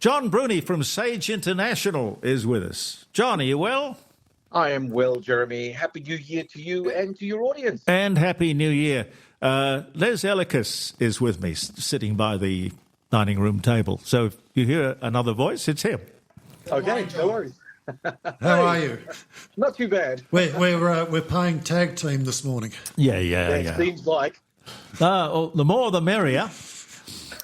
John Bruni from Sage International is with us. John, are you well? I am well, Jeremy. Happy New Year to you and to your audience. And Happy New Year. Les Ellicus is with me, sitting by the dining room table. So if you hear another voice, it's him. Okay, no worries. How are you? Not too bad. We're playing tag team this morning. Yeah. Seems like. Well, the more the merrier.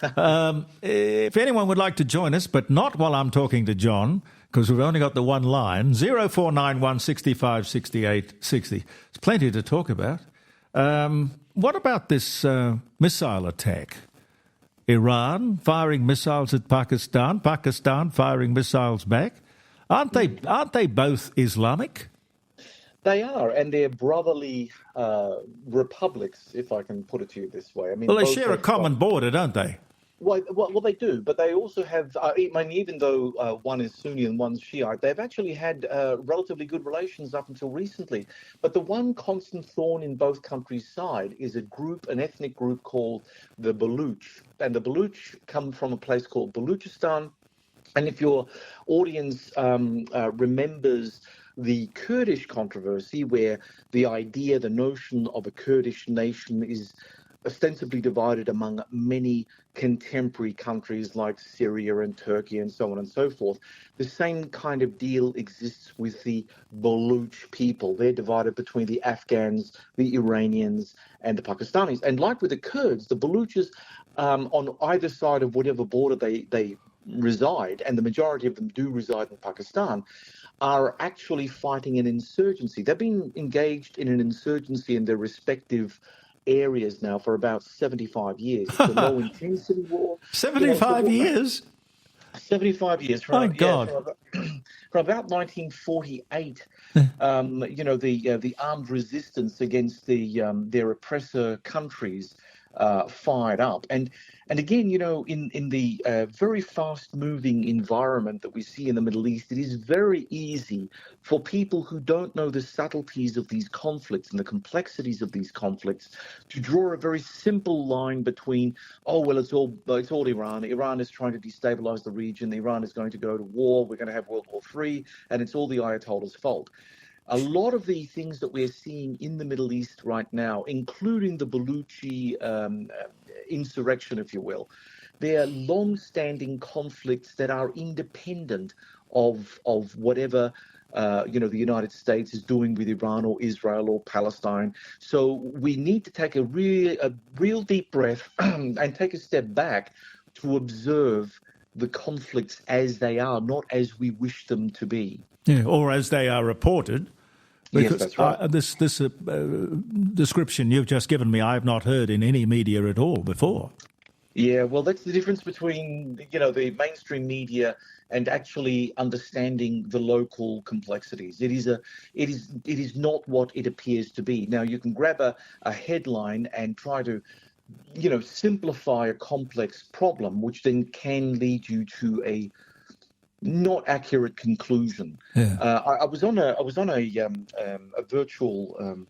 If anyone would like to join us, but not while I'm talking to John, because we've only got the one line, 0491 65 68 60. There's plenty to talk about. What about this missile attack? Iran firing missiles at Pakistan, Pakistan firing missiles back. Aren't they both Islamic? They are, and they're brotherly republics, if I can put it to you this way. I mean, well, they share a common border, don't they? Well, they do, but they also have, even though one is Sunni and one's Shiite, they've actually had relatively good relations up until recently. But the one constant thorn in both countries' side is an ethnic group called the Baluch. And the Baluch come from a place called Baluchistan. And if your audience remembers the Kurdish controversy, where the notion of a Kurdish nation is ostensibly divided among many contemporary countries like Syria and Turkey and so on and so forth. The same kind of deal exists with the Baluch people. They're divided between the Afghans, the Iranians, and the Pakistanis. And like with the Kurds, the Baluchs on either side of whatever border they reside, and the majority of them do reside in Pakistan, are actually fighting an insurgency. They've been engaged in an insurgency in their respective areas now for about 75 years. It's a low-intensity war. 75 years? 75 years. My God. From about 1948, the armed resistance against their oppressor countries fired up. And again, in the very fast-moving environment that we see in the Middle East, it is very easy for people who don't know the subtleties of these conflicts and the complexities of these conflicts to draw a very simple line between, it's all Iran. Iran is trying to destabilize the region. Iran is going to go to war. We're going to have World War III, and it's all the Ayatollah's fault. A lot of the things that we're seeing in the Middle East right now, including the Baluchi insurrection, if you will, they're long-standing conflicts that are independent of whatever the United States is doing with Iran or Israel or Palestine. So we need to take a real deep breath and take a step back to observe the conflicts as they are, not as we wish them to be. Yeah, or as they are reported. Because yes, that's right. This description you've just given me, I have not heard in any media at all before. Yeah, well, that's the difference between, the mainstream media and actually understanding the local complexities. It is not what it appears to be. Now, you can grab a headline and try to simplify a complex problem, which then can lead you to a not accurate conclusion. Yeah. I was on a virtual.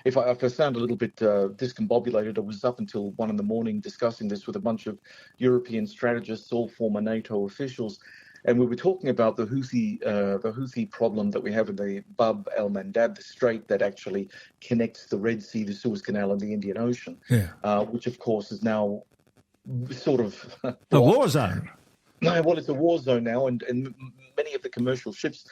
If I sound a little bit discombobulated, I was up until 1 a.m. discussing this with a bunch of European strategists, all former NATO officials, and we were talking about the Houthi problem that we have in the Bab el Mandab, the strait that actually connects the Red Sea, the Suez Canal, and the Indian Ocean, which of course is now sort of a war zone. No, well, it's a war zone now, and many of the commercial ships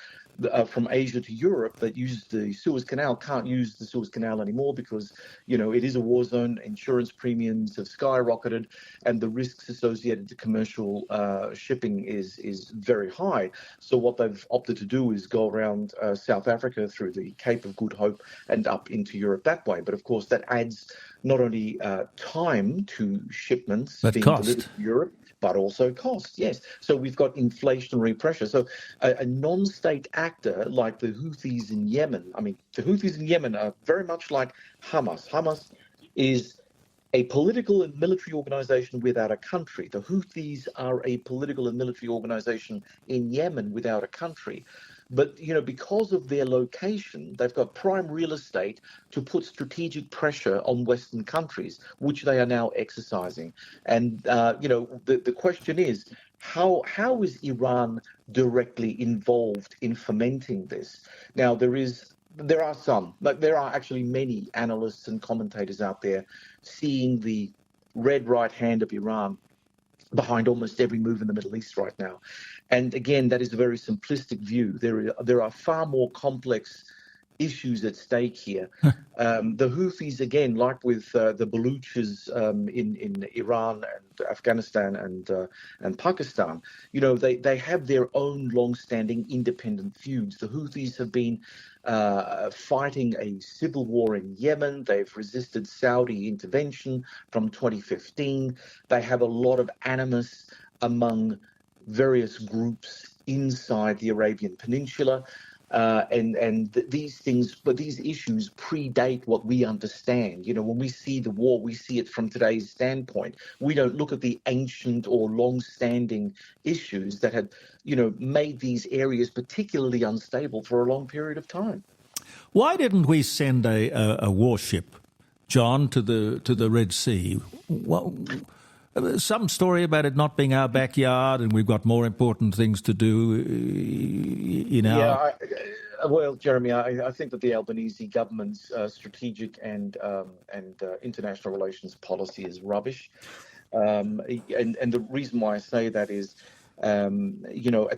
from Asia to Europe that use the Suez Canal can't use the Suez Canal anymore because, it is a war zone. Insurance premiums have skyrocketed, and the risks associated to commercial shipping is very high. So what they've opted to do is go around South Africa through the Cape of Good Hope and up into Europe that way. But of course, that adds not only time to shipments but being delivered to Europe, but also cost, yes. So we've got inflationary pressure. So a non-state actor like the Houthis in Yemen, the Houthis in Yemen are very much like Hamas. Hamas is a political and military organization without a country. The Houthis are a political and military organization in Yemen without a country. But, because of their location, they've got prime real estate to put strategic pressure on Western countries, which they are now exercising. And, the question is, how is Iran directly involved in fomenting this? Now, there are actually many analysts and commentators out there seeing the red right hand of Iran behind almost every move in the Middle East right now. And again, that is a very simplistic view. There are far more complex issues at stake here. The Houthis, again, like with the Baluchis in Iran and Afghanistan and Pakistan, they have their own long-standing independent feuds. The Houthis have been fighting a civil war in Yemen. They've resisted Saudi intervention from 2015. They have a lot of animus among various groups inside the Arabian Peninsula. These issues predate what we understand. When we see the war, we see it from today's standpoint. We don't look at the ancient or long-standing issues that had, made these areas particularly unstable for a long period of time. Why didn't we send a warship, John, to the Red Sea? Some story about it not being our backyard, and we've got more important things to do in our. Well, Jeremy, I think that the Albanese government's strategic and international relations policy is rubbish, and the reason why I say that is, at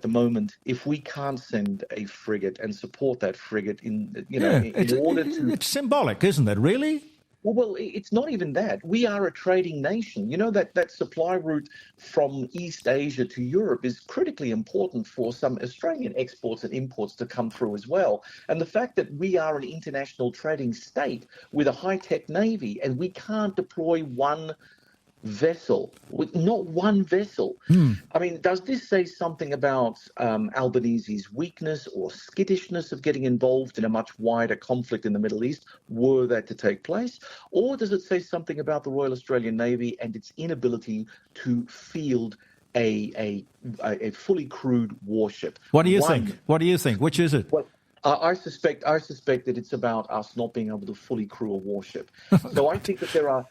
the moment, if we can't send a frigate and support that frigate in order to, it's symbolic, isn't it? Really. Well, it's not even that. We are a trading nation. That supply route from East Asia to Europe is critically important for some Australian exports and imports to come through as well. And the fact that we are an international trading state with a high-tech navy and we can't deploy one vessel, not one vessel. I mean, does this say something about Albanese's weakness or skittishness of getting involved in a much wider conflict in the Middle East, were that to take place? Or does it say something about the Royal Australian Navy and its inability to field a fully crewed warship? What do you think? What do you think? Which is it? Well, I suspect that it's about us not being able to fully crew a warship. So I think that there are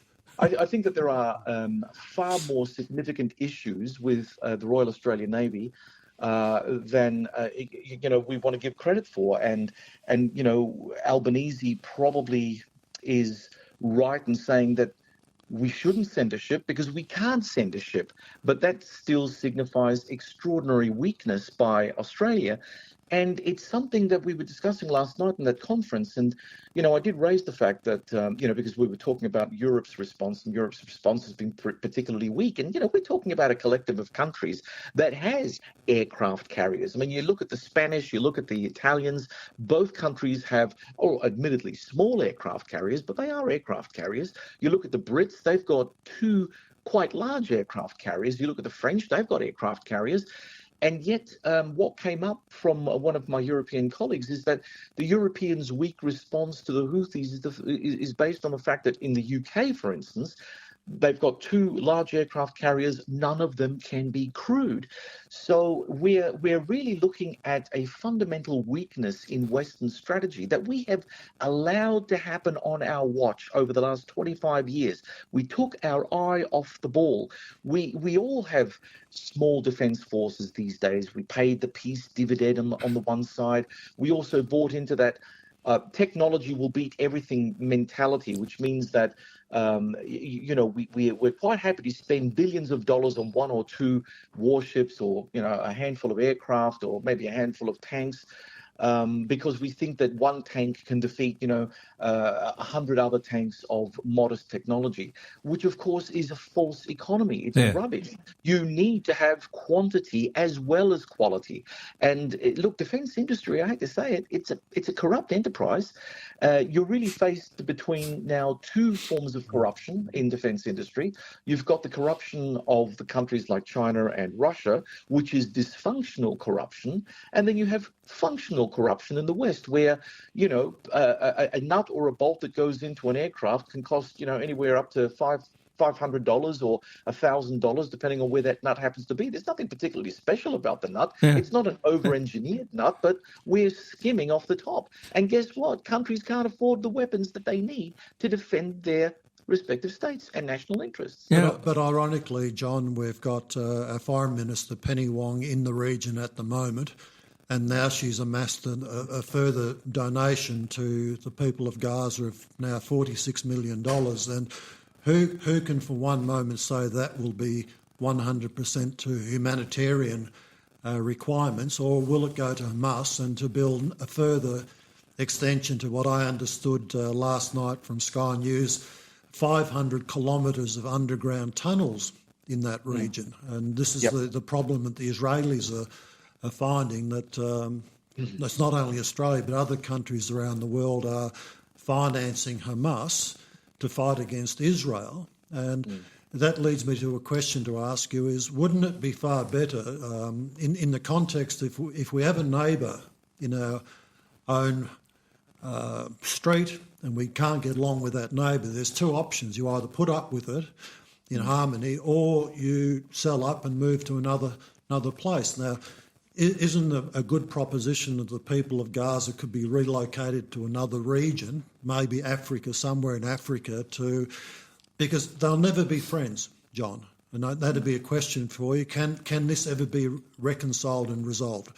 far more significant issues with the Royal Australian Navy than we want to give credit for, and Albanese probably is right in saying that we shouldn't send a ship because we can't send a ship, but that still signifies extraordinary weakness by Australia. And it's something that we were discussing last night in that conference. And, I did raise the fact that, because we were talking about Europe's response, and Europe's response has been particularly weak. And, we're talking about a collective of countries that has aircraft carriers. I mean, you look at the Spanish, you look at the Italians, both countries have, admittedly, small aircraft carriers, but they are aircraft carriers. You look at the Brits, they've got two quite large aircraft carriers. You look at the French, they've got aircraft carriers. And yet what came up from one of my European colleagues is that the Europeans' weak response to the Houthis is based on the fact that in the UK, for instance, they've got two large aircraft carriers. None of them can be crewed. So we're really looking at a fundamental weakness in Western strategy that we have allowed to happen on our watch over the last 25 years. We took our eye off the ball. We all have small defense forces these days. We paid the peace dividend on the one side. We also bought into that technology will beat everything mentality, which means that we're quite happy to spend billions of dollars on one or two warships, or a handful of aircraft, or maybe a handful of tanks, because we think that one tank can defeat 100 other tanks of modest technology, which of course is a false economy. It's rubbish. You need to have quantity as well as quality. And look, defense industry, I hate to say it, it's a corrupt enterprise. You're really faced between now two forms of corruption in defense industry. You've got the corruption of the countries like China and Russia, which is dysfunctional corruption, and then you have functional corruption in the West, where a nut or a bolt that goes into an aircraft can cost anywhere up to $500 or $1,000, depending on where that nut happens to be. There's nothing particularly special about the nut. It's not an over-engineered nut, but we're skimming off the top. And guess what? Countries can't afford the weapons that they need to defend their respective states and national interests. Yeah. But ironically, John, we've got our Foreign Minister, Penny Wong, in the region at the moment, and now she's amassed a further donation to the people of Gaza of now $46 million. And who can for one moment say that will be 100% to humanitarian requirements, or will it go to Hamas and to build a further extension to what I understood last night from Sky News, 500 kilometres of underground tunnels in that region. And this is the problem that the Israelis are finding, that that's not only Australia but other countries around the world are financing Hamas to fight against Israel. And that leads me to a question to ask you is, wouldn't it be far better in the context if we have a neighbour in our own street and we can't get along with that neighbour, there's two options. You either put up with it in harmony, or you sell up and move to another place. Now, isn't a good proposition that the people of Gaza could be relocated to another region, maybe Africa, somewhere in Africa, because they'll never be friends, John? And that'd be a question for you. Can this ever be reconciled and resolved?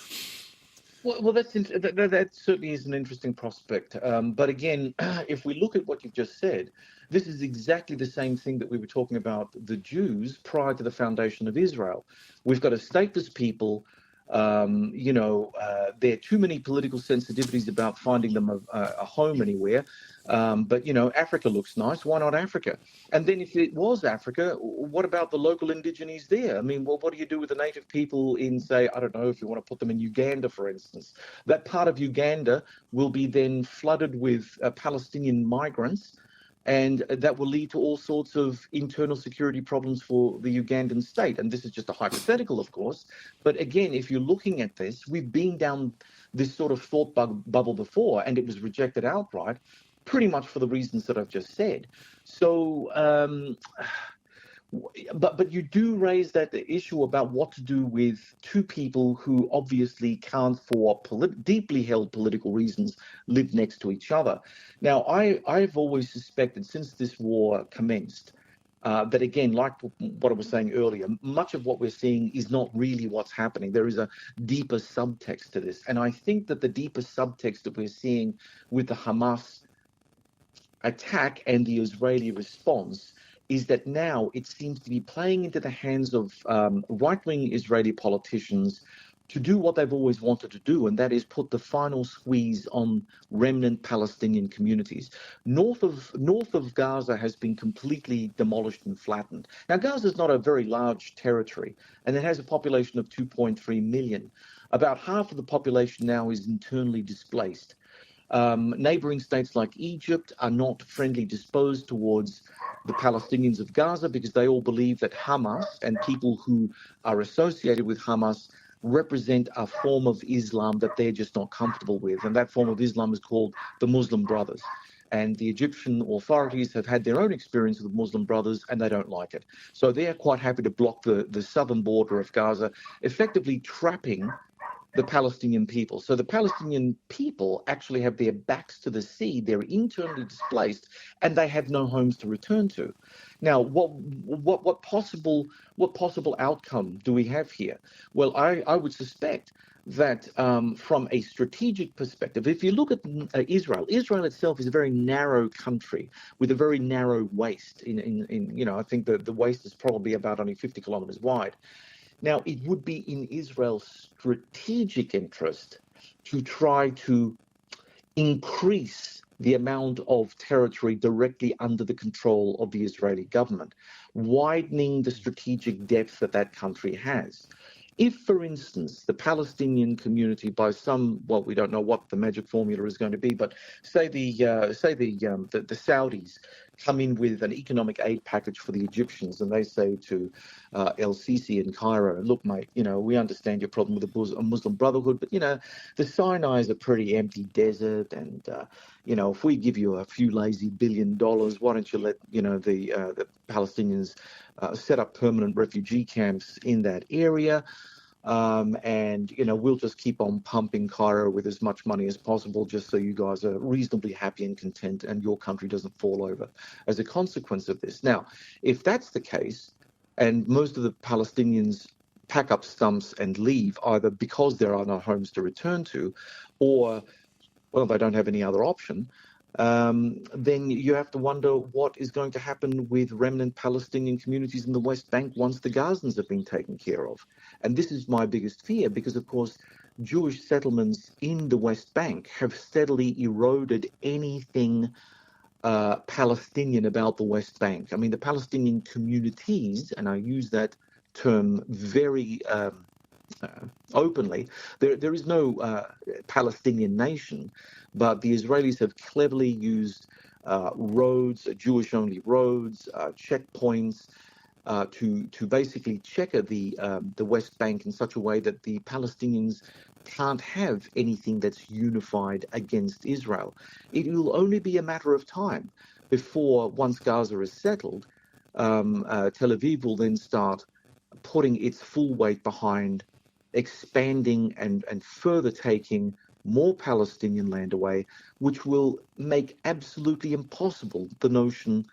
Well, that certainly is an interesting prospect. But again, if we look at what you've just said, this is exactly the same thing that we were talking about the Jews prior to the foundation of Israel. We've got a stateless people. There are too many political sensitivities about finding them a home anywhere. But Africa looks nice. Why not Africa? And then if it was Africa, what about the local indigenes there? I mean, well, what do you do with the native people in, say, I don't know, if you want to put them in Uganda, for instance? That part of Uganda will be then flooded with Palestinian migrants, and that will lead to all sorts of internal security problems for the Ugandan state. And this is just a hypothetical, of course. But again, if you're looking at this, we've been down this sort of thought bubble before, and it was rejected outright, pretty much for the reasons that I've just said. So, but you do raise that issue about what to do with two people who obviously can't, for deeply held political reasons, live next to each other. Now, I've always suspected since this war commenced that, again, like what I was saying earlier, much of what we're seeing is not really what's happening. There is a deeper subtext to this. And I think that the deeper subtext that we're seeing with the Hamas attack and the Israeli response is that now it seems to be playing into the hands of right-wing Israeli politicians to do what they've always wanted to do, and that is put the final squeeze on remnant Palestinian communities. North of Gaza has been completely demolished and flattened. Now, Gaza is not a very large territory, and it has a population of 2.3 million. About half of the population now is internally displaced. Neighboring states like Egypt are not friendly disposed towards the Palestinians of Gaza because they all believe that Hamas and people who are associated with Hamas represent a form of Islam that they're just not comfortable with. And that form of Islam is called the Muslim Brothers. And the Egyptian authorities have had their own experience with the Muslim Brothers, and they don't like it. So they're quite happy to block the southern border of Gaza, effectively trapping the Palestinian people. So the Palestinian people actually have their backs to the sea. They're internally displaced, and they have no homes to return to. Now, what possible outcome do we have here? Well, I would suspect that from a strategic perspective, if you look at Israel itself is a very narrow country with a very narrow waist. I think the waist is probably about only 50 kilometers wide. Now, it would be in Israel's strategic interest to try to increase the amount of territory directly under the control of the Israeli government, widening the strategic depth that country has. If, for instance, the Palestinian community, we don't know what the magic formula is going to be, but say the Saudis come in with an economic aid package for the Egyptians, and they say to El Sisi in Cairo, look, mate, we understand your problem with the Muslim Brotherhood, but the Sinai is a pretty empty desert, and if we give you a few lazy $1 billion, why don't you let the Palestinians set up permanent refugee camps in that area? And, we'll just keep on pumping Cairo with as much money as possible just so you guys are reasonably happy and content and your country doesn't fall over as a consequence of this. Now, if that's the case, and most of the Palestinians pack up stumps and leave either because there are no homes to return to or, well, they don't have any other option, then you have to wonder what is going to happen with remnant Palestinian communities in the West Bank once the Gazans have been taken care of. And this is my biggest fear because, of course, Jewish settlements in the West Bank have steadily eroded anything Palestinian about the West Bank. I mean, the Palestinian communities, and I use that term very openly, there is no Palestinian nation, but the Israelis have cleverly used roads, Jewish-only roads, checkpoints, to basically checker the West Bank in such a way that the Palestinians can't have anything that's unified against Israel. It will only be a matter of time before, once Gaza is settled, Tel Aviv will then start putting its full weight behind expanding and further taking more Palestinian land away, which will make absolutely impossible the notion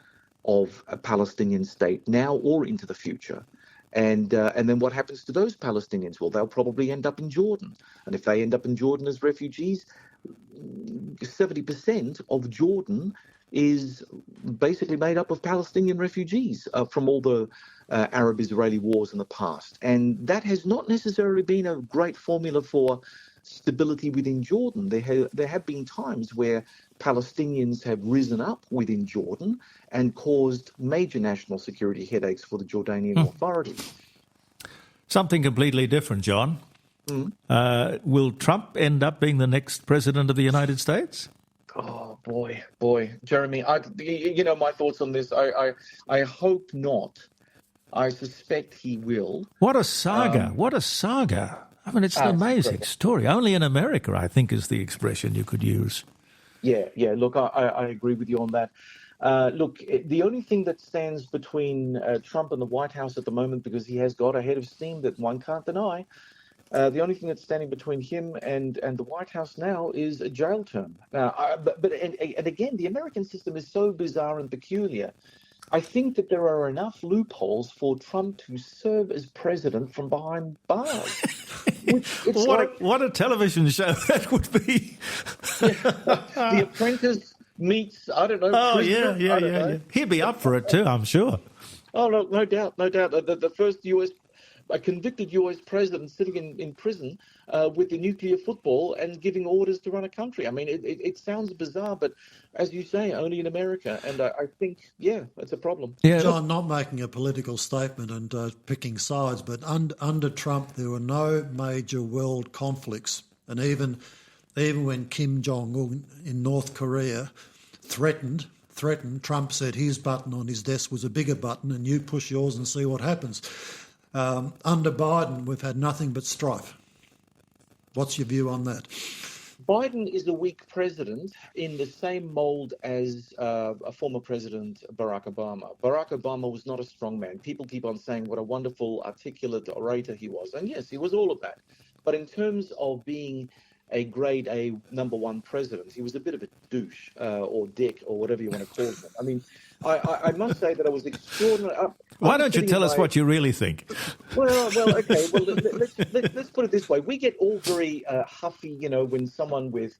of a Palestinian state now or into the future. And then what happens to those Palestinians? Well, they'll probably end up in Jordan. And if they end up in Jordan as refugees, 70% of Jordan is basically made up of Palestinian refugees from all the Arab-Israeli wars in the past. And that has not necessarily been a great formula for stability within Jordan. There have been times where Palestinians have risen up within Jordan and caused major national security headaches for the Jordanian authorities. Something completely different, John. Will Trump end up being the next president of the United States? Oh, boy, Jeremy, my thoughts on this. I hope not. I suspect he will. What a saga. What a saga. I mean, it's an amazing story. Only in America, I think, is the expression you could use. Yeah. Look, I agree with you on that. Look, the only thing that stands between Trump and the White House at the moment, because he has got a head of steam that one can't deny, the only thing that's standing between him and the White House now is a jail term. But again, the American system is so bizarre and peculiar. I think that there are enough loopholes for Trump to serve as president from behind bars. What a television show that would be. The Apprentice meets, I don't know. Oh, yeah. He'd be up for it too, I'm sure. Oh, no doubt. The first a convicted US president sitting in prison with the nuclear football and giving orders to run a country. I mean, it sounds bizarre, but as you say, only in America. And I think, that's a problem. Yeah. John, not making a political statement and picking sides, but under Trump, there were no major world conflicts. And even when Kim Jong-un in North Korea threatened, Trump said his button on his desk was a bigger button and you push yours and see what happens. Under Biden, we've had nothing but strife. What's your view on that? Biden is a weak president in the same mold as a former president, Barack Obama. Barack Obama was not a strong man. People keep on saying what a wonderful, articulate orator he was. And yes, he was all of that. But in terms of being a grade A number one president, he was a bit of a douche or dick or whatever you want to call him. I mean, I must say that I was extraordinary. Why don't you tell us what you really think? Well, okay. Well, let's put it this way. We get all very huffy, when someone with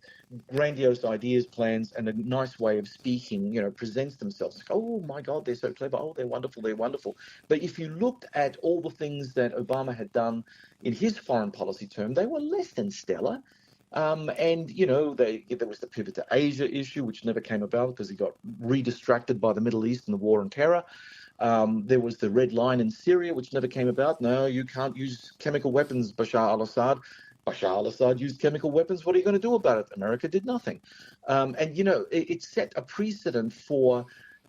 grandiose ideas, plans, and a nice way of speaking, presents themselves. Like, oh, my God, they're so clever. Oh, they're wonderful. But if you looked at all the things that Obama had done in his foreign policy term, they were less than stellar. And, there was the pivot to Asia issue, which never came about because he got redistracted by the Middle East and the war on terror. There was the red line in Syria, which never came about. No, you can't use chemical weapons, Bashar al-Assad. Bashar al-Assad used chemical weapons. What are you going to do about it? America did nothing. It set a precedent for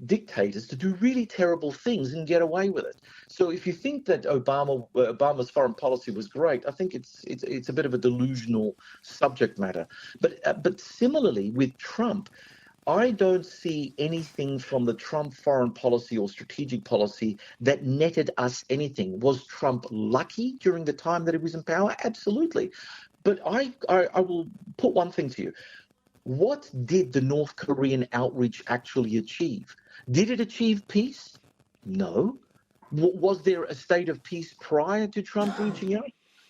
dictators to do really terrible things and get away with it. So if you think that Obama's foreign policy was great, I think it's a bit of a delusional subject matter. But similarly with Trump, I don't see anything from the Trump foreign policy or strategic policy that netted us anything. Was Trump lucky during the time that he was in power? Absolutely. But I will put one thing to you. What did the North Korean outreach actually achieve? Did it achieve peace? No. Was there a state of peace prior to Trump reaching out?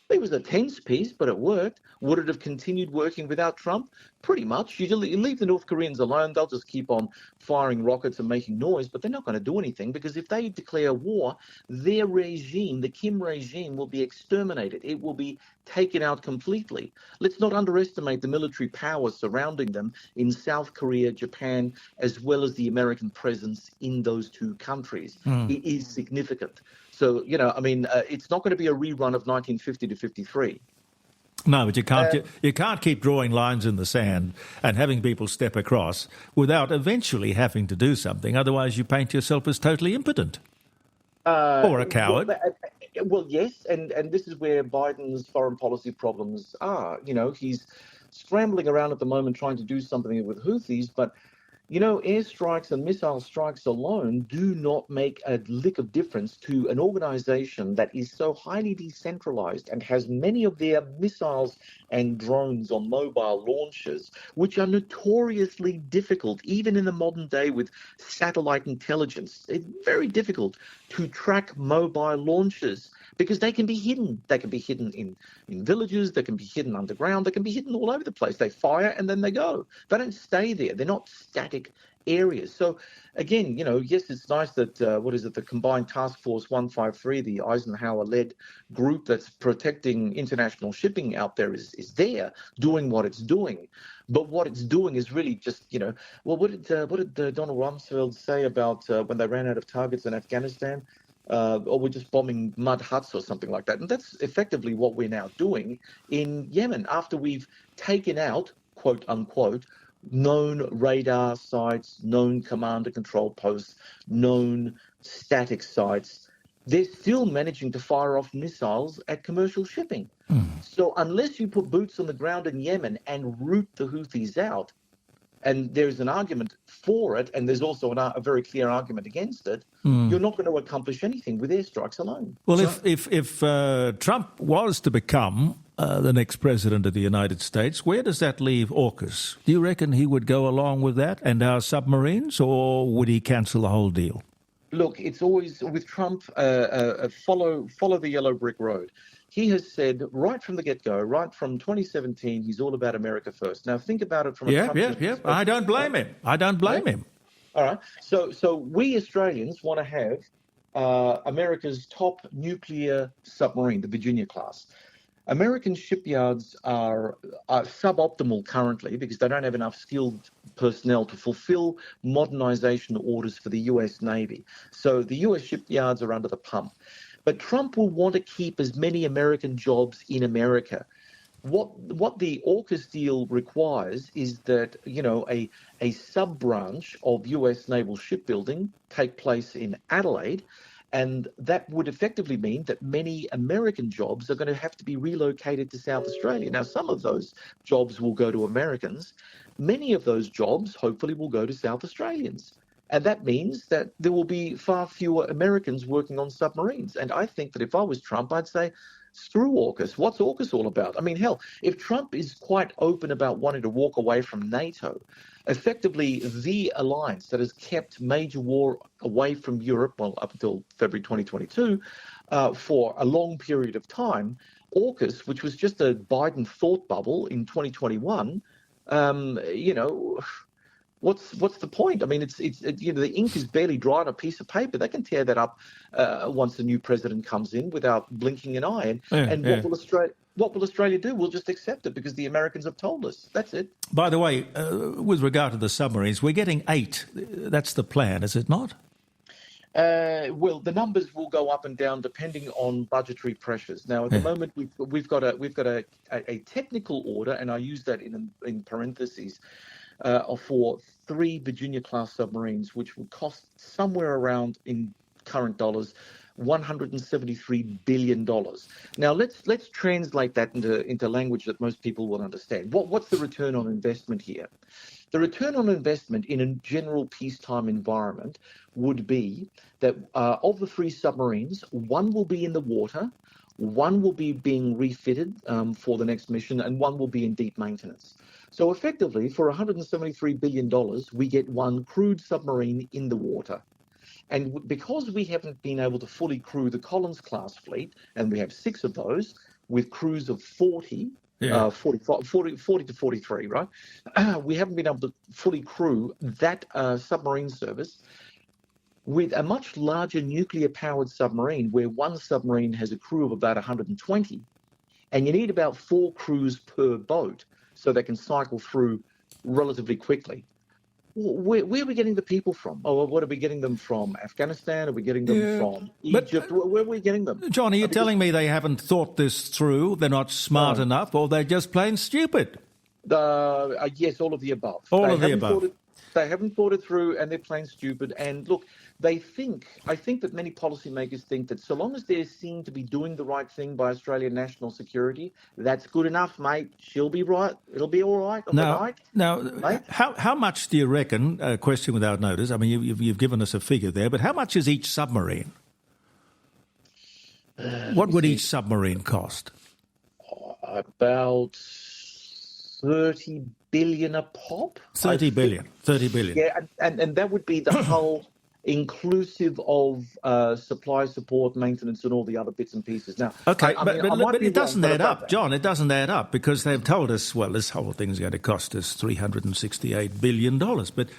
It was a tense peace, but it worked. Would it have continued working without Trump? Pretty much. You leave the North Koreans alone, they'll just keep on firing rockets and making noise, but they're not going to do anything because if they declare war, their regime, the Kim regime, will be exterminated. It will be taken out completely. Let's not underestimate the military power surrounding them in South Korea, Japan, as well as the American presence in those two countries. It is significant. So, it's not going to be a rerun of 1950 to 53. No, but you can't keep drawing lines in the sand and having people step across without eventually having to do something. Otherwise, you paint yourself as totally impotent or a coward. Well, yes, and this is where Biden's foreign policy problems are. He's scrambling around at the moment trying to do something with Houthis, but airstrikes and missile strikes alone do not make a lick of difference to an organization that is so highly decentralized and has many of their missiles and drones on mobile launches, which are notoriously difficult, even in the modern day with satellite intelligence. It's very difficult to track mobile launches because they can be hidden. They can be hidden in villages. They can be hidden underground. They can be hidden all over the place. They fire and then they go. They don't stay there. They're not static areas. So, again, yes, it's nice that, the Combined Task Force 153, the Eisenhower-led group that's protecting international shipping out there is there doing what it's doing. But what it's doing is really just, what did Donald Rumsfeld say about when they ran out of targets in Afghanistan? Or we're just bombing mud huts or something like that. And that's effectively what we're now doing in Yemen after we've taken out, quote unquote, known radar sites, known command and control posts, known static sites. They're still managing to fire off missiles at commercial shipping. So unless you put boots on the ground in Yemen and root the Houthis out, and there's an argument for it, and there's also a very clear argument against it, you're not going to accomplish anything with airstrikes alone. Well, if Trump was to become the next president of the United States, where does that leave AUKUS? Do you reckon he would go along with that and our submarines, or would he cancel the whole deal? Look, it's always, with Trump, follow the yellow brick road. He has said right from the get-go, right from 2017, he's all about America first. Now, think about it from a Trump perspective. I don't blame him. Him. All right. So we Australians want to have America's top nuclear submarine, the Virginia class. American shipyards are suboptimal currently because they don't have enough skilled personnel to fulfill modernization orders for the U.S. Navy. So the U.S. shipyards are under the pump. But Trump will want to keep as many American jobs in America. What the AUKUS deal requires is that, a sub-branch of U.S. naval shipbuilding take place in Adelaide, and that would effectively mean that many American jobs are going to have to be relocated to South Australia. Now, some of those jobs will go to Americans. Many of those jobs, hopefully, will go to South Australians. And that means that there will be far fewer Americans working on submarines. And I think that if I was Trump, I'd say, screw AUKUS. What's AUKUS all about? I mean, hell, if Trump is quite open about wanting to walk away from NATO, effectively the alliance that has kept major war away from Europe, well, up until February 2022, for a long period of time, AUKUS, which was just a Biden thought bubble in 2021, What's the point? I mean, it's the ink is barely dry on a piece of paper. They can tear that up once the new president comes in without blinking an eye. What will Australia do? We'll just accept it because the Americans have told us. That's it. By the way, with regard to the submarines, we're getting 8. That's the plan, is it not? Well, the numbers will go up and down depending on budgetary pressures. Now, at the moment, we've got a technical order, and I use that in parentheses. For 3 Virginia-class submarines, which will cost somewhere around, in current dollars, $173 billion. Now, let's translate that into language that most people will understand. What's the return on investment here? The return on investment in a general peacetime environment would be that of the 3 submarines, 1 will be in the water, 1 will be being refitted for the next mission, and 1 will be in deep maintenance. So effectively, for $173 billion, we get 1 crewed submarine in the water. And because we haven't been able to fully crew the Collins-class fleet, and we have 6 of those with crews of 40 to 43, right? We haven't been able to fully crew that submarine service. With a much larger nuclear-powered submarine, where 1 submarine has a crew of about 120, and you need about 4 crews per boat so they can cycle through relatively quickly. Where are we getting the people from? Oh, what are we getting them from? Afghanistan? Are we getting them from Egypt? Where are we getting them? John, are you telling me they haven't thought this through? They're not smart enough, or they're just plain stupid? Yes, all of the above. They haven't thought it through, and they're plain stupid. And look, I think that many policymakers think that so long as they're seen to be doing the right thing by Australian national security, that's good enough, mate. She'll be right. It'll be all right. Now, how much do you reckon, question without notice, I mean, you've given us a figure there, but how much is each submarine? What would each submarine cost? About 30 billion a pop. 30 billion. Yeah, and that would be the whole, inclusive of supply, support, maintenance, and all the other bits and pieces. Now, okay, but it doesn't add up, John. It doesn't add up because they've told us, well, this whole thing's going to cost us $368 billion. But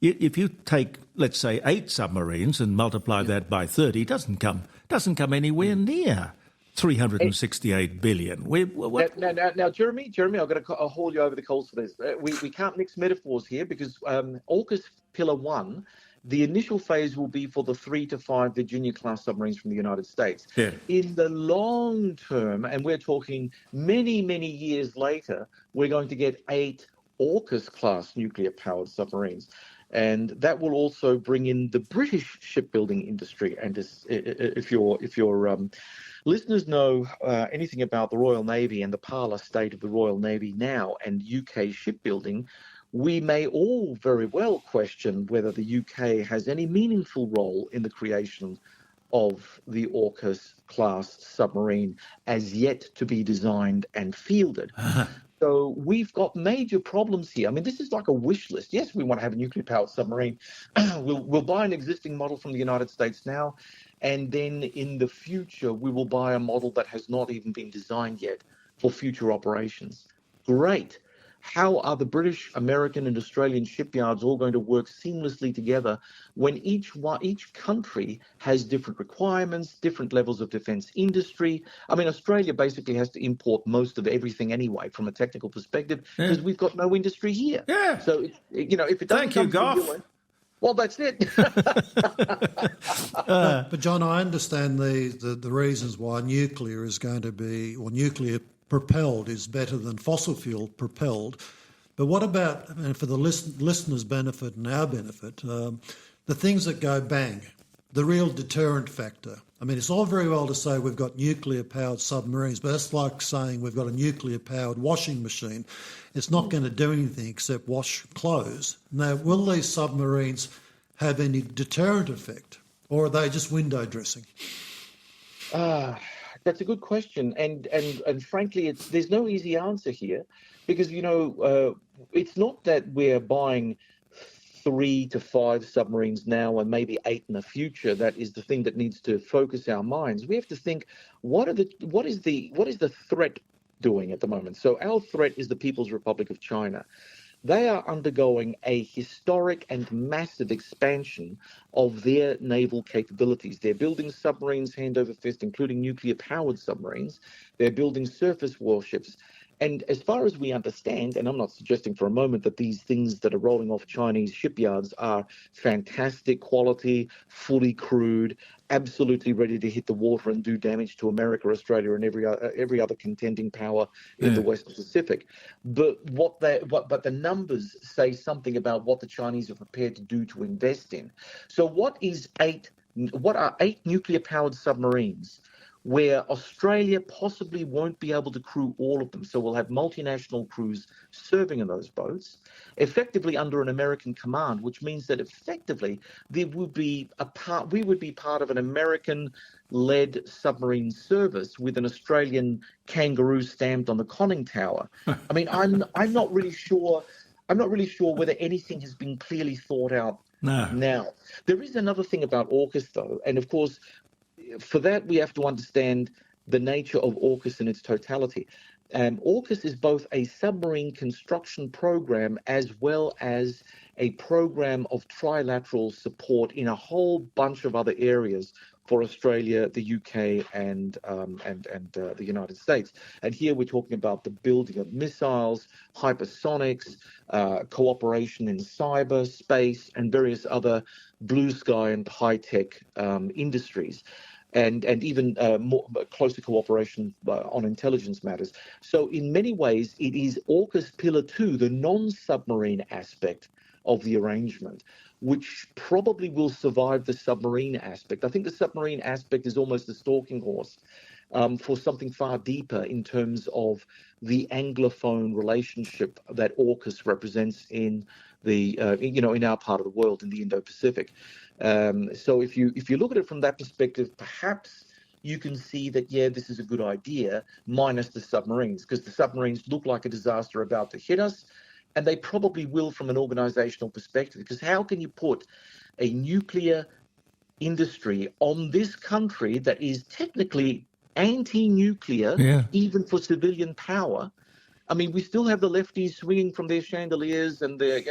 if you take, let's say, 8 submarines and multiply that by 30, it doesn't come anywhere near $368 billion. Now, Jeremy, I've got to haul you over the coals for this. We can't mix metaphors here because AUKUS Pillar 1, the initial phase will be for the 3 to 5 Virginia-class submarines from the United States. Yeah. In the long term, and we're talking many, many years later, we're going to get 8 AUKUS-class nuclear-powered submarines. And that will also bring in the British shipbuilding industry. And if your listeners know anything about the Royal Navy and the parlour state of the Royal Navy now and UK shipbuilding, we may all very well question whether the UK has any meaningful role in the creation of the AUKUS-class submarine as yet to be designed and fielded. So we've got major problems here. I mean, this is like a wish list. Yes, we want to have a nuclear-powered submarine. We'll buy an existing model from the United States now, and then in the future, we will buy a model that has not even been designed yet for future operations. Great. How are the British, American, and Australian shipyards all going to work seamlessly together when each country has different requirements, different levels of defence industry? I mean, Australia basically has to import most of everything anyway from a technical perspective because we've got no industry here. Yeah. So, if it doesn't come from the US, well, that's it. But John, I understand the reasons why nuclear is going to be, or nuclear propelled is better than fossil fuel propelled. But what about, and for the listeners' benefit and our benefit, the things that go bang, the real deterrent factor? I mean, it's all very well to say we've got nuclear-powered submarines, but that's like saying we've got a nuclear-powered washing machine. It's not going to do anything except wash clothes. Now, will these submarines have any deterrent effect, or are they just window dressing? That's a good question, and frankly, there's no easy answer here, because it's not that we're buying 3 to 5 submarines now and maybe 8 in the future. That is the thing that needs to focus our minds. We have to think what is the threat doing at the moment. So our threat is the People's Republic of China. They are undergoing a historic and massive expansion of their naval capabilities. They're building submarines hand over fist, including nuclear-powered submarines. They're building surface warships. And as far as we understand, and I'm not suggesting for a moment that these things that are rolling off Chinese shipyards are fantastic quality, fully crewed, absolutely ready to hit the water and do damage to America, Australia, and every other contending power in the West Pacific. But but the numbers say something about what the Chinese are prepared to do to invest in. So what is 8 what are 8 nuclear-powered submarines, where Australia possibly won't be able to crew all of them. So we'll have multinational crews serving in those boats, effectively under an American command, which means that effectively we would be part of an American-led submarine service with an Australian kangaroo stamped on the conning tower. I mean, I'm not really sure. I'm not really sure whether anything has been clearly thought out now. There is another thing about AUKUS, though, and of course, for that, we have to understand the nature of AUKUS in its totality. AUKUS is both a submarine construction program as well as a program of trilateral support in a whole bunch of other areas for Australia, the UK, and the United States. And here we're talking about the building of missiles, hypersonics, cooperation in cyberspace, and various other blue sky and high-tech industries. And even more closer cooperation on intelligence matters. So in many ways, it is AUKUS Pillar 2, the non-submarine aspect of the arrangement, which probably will survive the submarine aspect. I think the submarine aspect is almost a stalking horse for something far deeper in terms of the Anglophone relationship that AUKUS represents in the in our part of the world, in the Indo-Pacific. So if you look at it from that perspective, perhaps you can see that, yeah, this is a good idea, minus the submarines, because the submarines look like a disaster about to hit us, and they probably will from an organizational perspective, because how can you put a nuclear industry on this country that is technically anti-nuclear, even for civilian power? I mean, we still have the lefties swinging from their chandeliers and they're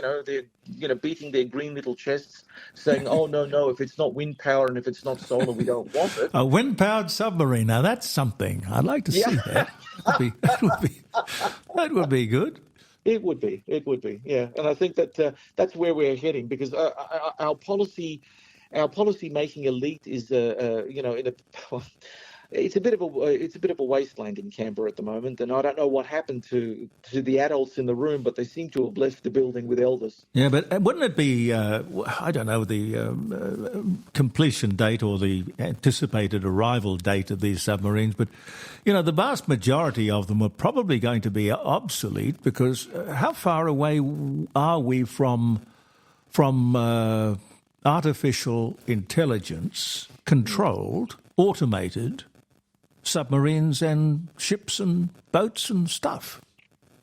beating their green little chests, saying, "Oh no, if it's not wind power and if it's not solar, we don't want it." A wind-powered submarine. Now that's something. I'd like to see that. That would be good. It would be. Yeah, and I think that that's where we're heading, because our policy making elite is it's a bit of a wasteland in Canberra at the moment, and I don't know what happened to the adults in the room, but they seem to have left the building with elders. Yeah, but wouldn't it be, I don't know, the completion date or the anticipated arrival date of these submarines, but, the vast majority of them are probably going to be obsolete, because how far away are we from artificial intelligence controlled, automated submarines and ships and boats and stuff?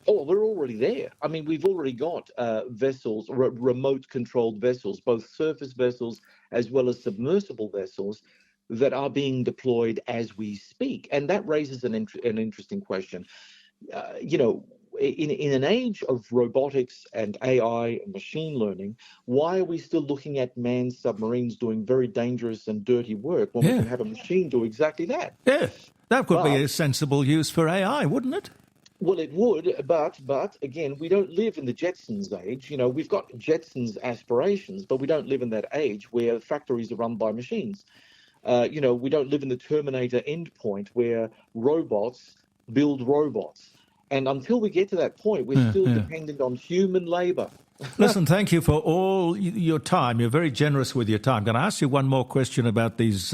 Oh, we're already there. I mean, we've already got vessels, remote-controlled vessels, both surface vessels as well as submersible vessels that are being deployed as we speak. And that raises an interesting question. In an age of robotics and AI and machine learning, why are we still looking at manned submarines doing very dangerous and dirty work when we can have a machine do exactly that? Yeah, that could be a sensible use for AI, wouldn't it? Well, it would, but again, we don't live in the Jetsons age. We've got Jetsons aspirations, but we don't live in that age where factories are run by machines. We don't live in the Terminator endpoint where robots build robots. And until we get to that point, we're still dependent on human labour. Listen, thank you for all your time. You're very generous with your time. I'm going to ask you one more question about these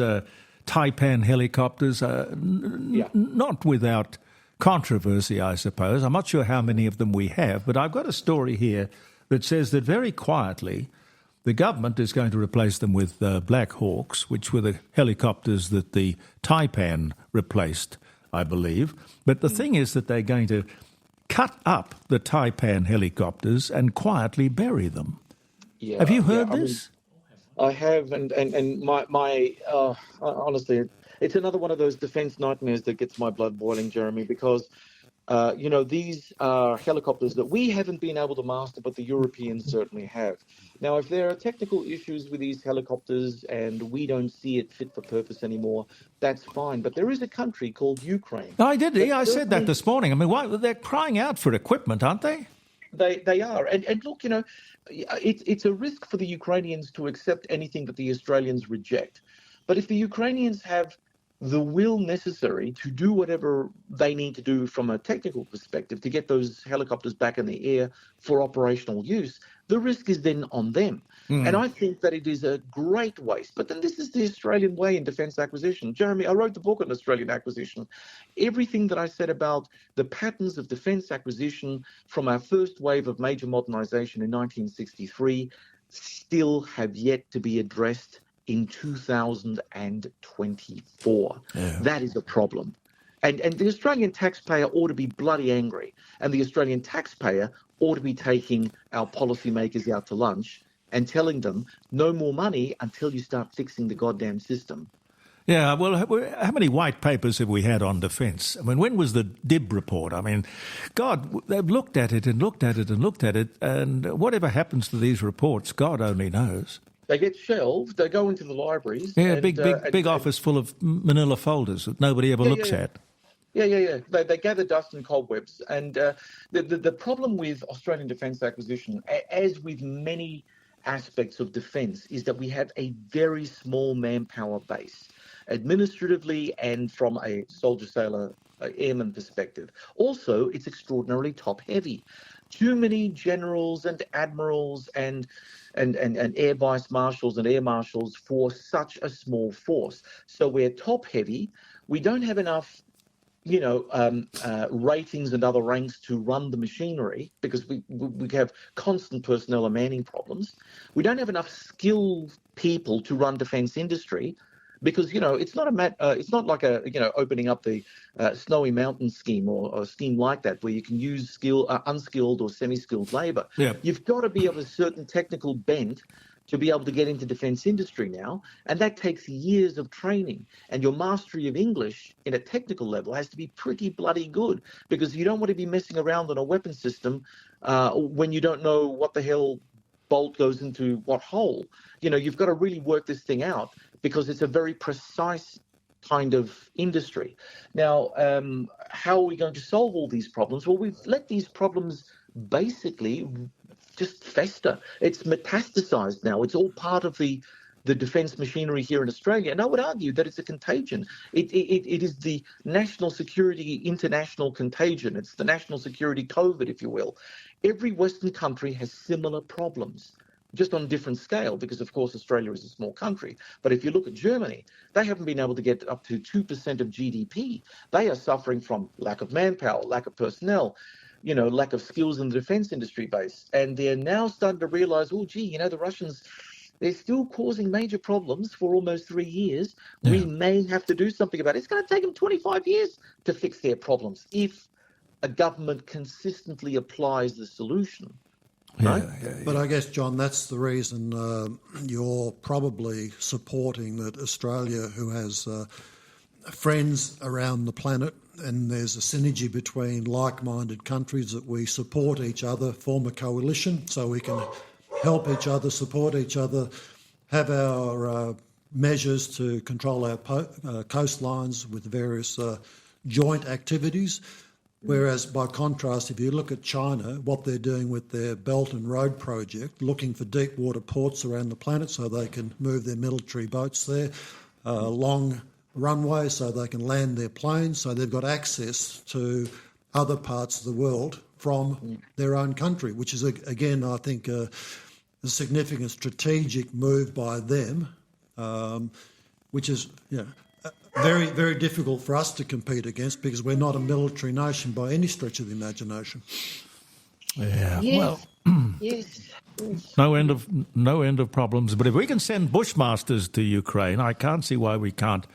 Taipan helicopters. Not without controversy, I suppose. I'm not sure how many of them we have, but I've got a story here that says that very quietly the government is going to replace them with Black Hawks, which were the helicopters that the Taipan replaced, I believe. But the thing is that they're going to cut up the Taipan helicopters and quietly bury them. Yeah, have you heard this? I have, and honestly, it's another one of those defence nightmares that gets my blood boiling, Jeremy, because these are helicopters that we haven't been able to master, but the Europeans certainly have. Now, if there are technical issues with these helicopters and we don't see it fit for purpose anymore, that's fine. But there is a country called Ukraine. I did. I said that this morning. I mean, why they're crying out for equipment, aren't they? They are. And look, it's a risk for the Ukrainians to accept anything that the Australians reject. But if the Ukrainians have the will necessary to do whatever they need to do from a technical perspective to get those helicopters back in the air for operational use, the risk is then on them. And I think that it is a great waste. But then this is the Australian way in defence acquisition. Jeremy, I wrote the book on Australian acquisition. Everything that I said about the patterns of defence acquisition from our first wave of major modernisation in 1963 still have yet to be addressed in 2024. Yeah. That is a problem. And the Australian taxpayer ought to be bloody angry. And the Australian taxpayer ought to be taking our policymakers out to lunch and telling them no more money until you start fixing the goddamn system. Yeah, well, how many white papers have we had on defence? I mean, when was the DIB report? I mean, God, they've looked at it and looked at it and looked at it, and whatever happens to these reports, God only knows. They get shelved. They go into the libraries. Yeah, and, big office full of manila folders that nobody ever looks at. Yeah. They gather dust and cobwebs. And the problem with Australian defence acquisition, as with many aspects of defence, is that we have a very small manpower base, administratively and from a soldier-sailor airman perspective. Also, it's extraordinarily top-heavy. Too many generals and admirals and air vice marshals and air marshals for such a small force. So we're top heavy. We don't have enough, ratings and other ranks to run the machinery because we have constant personnel and manning problems. We don't have enough skilled people to run defence industry. Because it's not it's not like opening up the Snowy Mountain scheme or a scheme like that where you can use unskilled or semi-skilled labour. Yeah. You've got to be of a certain technical bent to be able to get into defence industry now, and that takes years of training. And your mastery of English in a technical level has to be pretty bloody good because you don't want to be messing around on a weapon system when you don't know what the hell bolt goes into what hole. You've got to really work this thing out because it's a very precise kind of industry. Now, how are we going to solve all these problems? Well, we've let these problems basically just fester. It's metastasized now. It's all part of the defence machinery here in Australia. And I would argue that it's a contagion. It is the national security international contagion. It's the national security COVID, if you will. Every Western country has similar problems, just on a different scale, because, of course, Australia is a small country. But if you look at Germany, they haven't been able to get up to 2% of GDP. They are suffering from lack of manpower, lack of personnel, lack of skills in the defence industry base. And they're now starting to realise, the Russians, they're still causing major problems for almost 3 years. Yeah. We may have to do something about it. It's going to take them 25 years to fix their problems if a government consistently applies the solution. Right? Yeah. But I guess, John, that's the reason you're probably supporting that Australia, who has friends around the planet, and there's a synergy between like-minded countries, that we support each other, form a coalition so we can help each other, support each other, have our measures to control our coastlines with various joint activities. Whereas, by contrast, if you look at China, what they're doing with their Belt and Road project, looking for deep water ports around the planet so they can move their military boats there, long runways so they can land their planes, so they've got access to other parts of the world from their own country, which is, again, I think, a significant strategic move by them, which is, very, very difficult for us to compete against because we're not a military nation by any stretch of the imagination. Yeah, yes. well, yes. no end of problems. But if we can send bushmasters to Ukraine, I can't see why we can't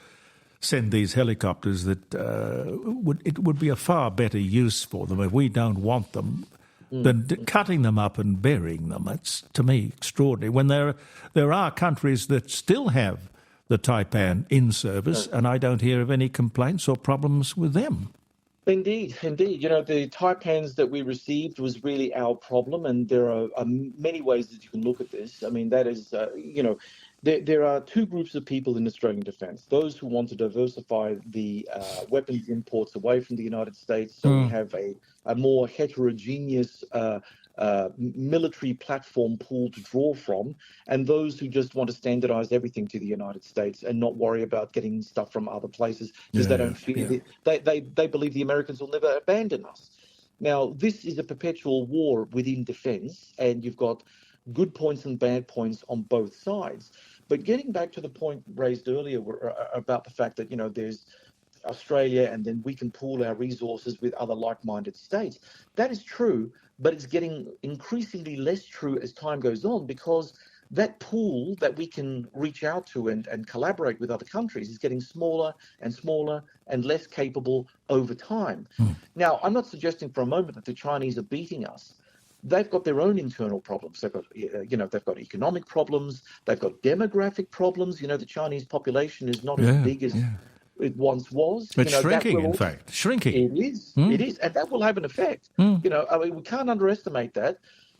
send these helicopters. It would be a far better use for them if we don't want them than cutting them up and burying them. It's, to me, extraordinary. When there are countries that still have the Taipan in service, and I don't hear of any complaints or problems with them. Indeed. The Taipans that we received was really our problem, and there are many ways that you can look at this. I mean, that is, there are two groups of people in Australian defence. Those who want to diversify the weapons imports away from the United States, so we have a more heterogeneous military platform pool to draw from, and those who just want to standardize everything to the United States and not worry about getting stuff from other places because they don't feel they believe the Americans will never abandon us. Now, this is a perpetual war within defense, and you've got good points and bad points on both sides. But getting back to the point raised earlier about the fact that, there's Australia and then we can pool our resources with other like-minded states, that is true, but it's getting increasingly less true as time goes on, because that pool that we can reach out to and collaborate with other countries is getting smaller and smaller and less capable over time. Now, I'm not suggesting for a moment that the Chinese are beating us. They've got their own internal problems. They've got, they've got economic problems. They've got demographic problems. The Chinese population is not as big as it once was. It's shrinking, in fact. Shrinking. It is. It is. And that will have an effect. We can't underestimate that.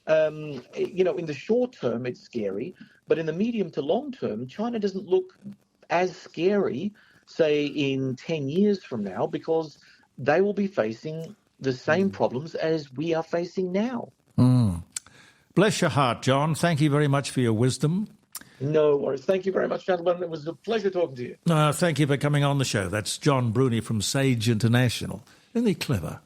In the short term, it's scary. But in the medium to long term, China doesn't look as scary, say, in 10 years from now, because they will be facing the same problems as we are facing now. Bless your heart, John. Thank you very much for your wisdom. No worries. Thank you very much, gentlemen. It was a pleasure talking to you. Thank you for coming on the show. That's John Bruni from Sage International. Isn't he clever?